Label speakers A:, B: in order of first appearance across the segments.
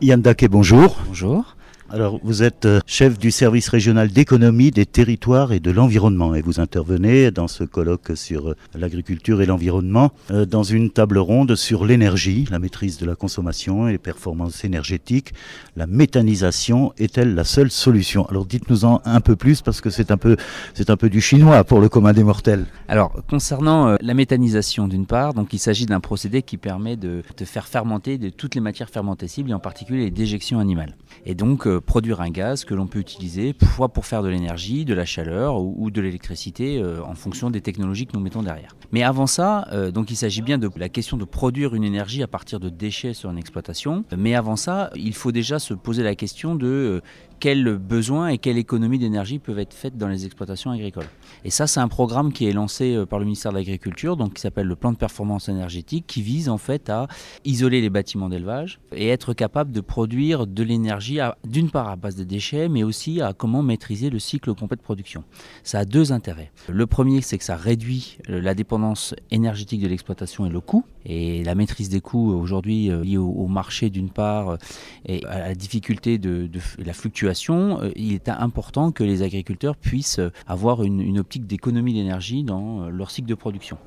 A: Yann Daquet, bonjour.
B: Bonjour.
A: Alors, vous êtes chef du service régional d'économie des territoires et de l'environnement et vous intervenez dans ce colloque sur l'agriculture et l'environnement dans une table ronde sur l'énergie, la maîtrise de la consommation et les performances énergétiques. La méthanisation est-elle la seule solution? Alors, dites-nous-en un peu plus parce que c'est un peu du chinois pour le commun des mortels.
B: Alors, concernant la méthanisation d'une part, donc il s'agit d'un procédé qui permet de faire fermenter de toutes les matières fermentescibles et en particulier les déjections animales. Et donc, produire un gaz que l'on peut utiliser soit pour faire de l'énergie, de la chaleur ou de l'électricité en fonction des technologies que nous mettons derrière. Mais avant ça, donc il s'agit bien de la question de produire une énergie à partir de déchets sur une exploitation. Mais avant ça, il faut déjà se poser la question de quels besoins et quelle économie d'énergie peuvent être faites dans les exploitations agricoles. Et ça, c'est un programme qui est lancé par le ministère de l'Agriculture, donc qui s'appelle le plan de performance énergétique, qui vise en fait à isoler les bâtiments d'élevage et être capable de produire de l'énergie d'une part à base de déchets, mais aussi à comment maîtriser le cycle complet de production. Ça a deux intérêts. Le premier, c'est que ça réduit la dépendance énergétique de l'exploitation et le coût. Et la maîtrise des coûts aujourd'hui liée au marché d'une part et à la difficulté de la fluctuation, il est important que les agriculteurs puissent avoir une optique d'économie d'énergie dans leur cycle de production.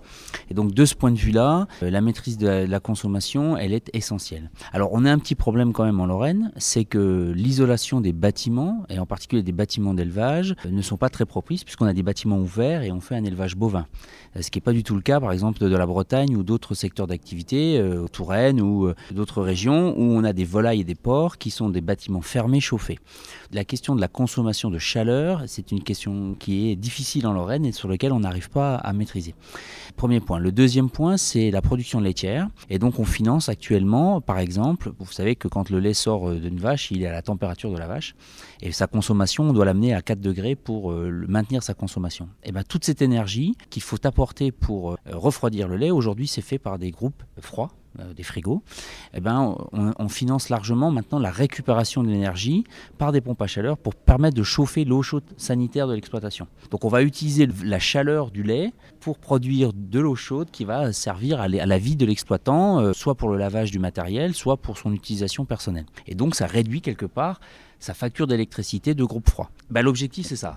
B: Et donc de ce point de vue-là, la maîtrise de la consommation, elle est essentielle. Alors on a un petit problème quand même en Lorraine, c'est que l'isolation des bâtiments, et en particulier des bâtiments d'élevage, ne sont pas très propices puisqu'on a des bâtiments ouverts et on fait un élevage bovin. Ce qui n'est pas du tout le cas par exemple de la Bretagne ou d'autres secteurs d'activité, Touraine ou d'autres régions où on a des volailles et des porcs qui sont des bâtiments fermés chauffés. La question de la consommation de chaleur, c'est une question qui est difficile en Lorraine et sur laquelle on n'arrive pas à maîtriser. Premier point. Le deuxième point, c'est la production laitière. Et donc on finance actuellement, par exemple, vous savez que quand le lait sort d'une vache, il est à la température de la vache. Et sa consommation, on doit l'amener à 4 degrés pour maintenir sa consommation. Et bien toute cette énergie qu'il faut apporter pour refroidir le lait, aujourd'hui c'est fait par des groupes froids, des frigos, eh ben, on finance largement maintenant la récupération de l'énergie par des pompes à chaleur pour permettre de chauffer l'eau chaude sanitaire de l'exploitation. Donc on va utiliser la chaleur du lait pour produire de l'eau chaude qui va servir à la vie de l'exploitant, soit pour le lavage du matériel, soit pour son utilisation personnelle. Et donc ça réduit quelque part sa facture d'électricité de groupe froid. Ben, l'objectif c'est ça,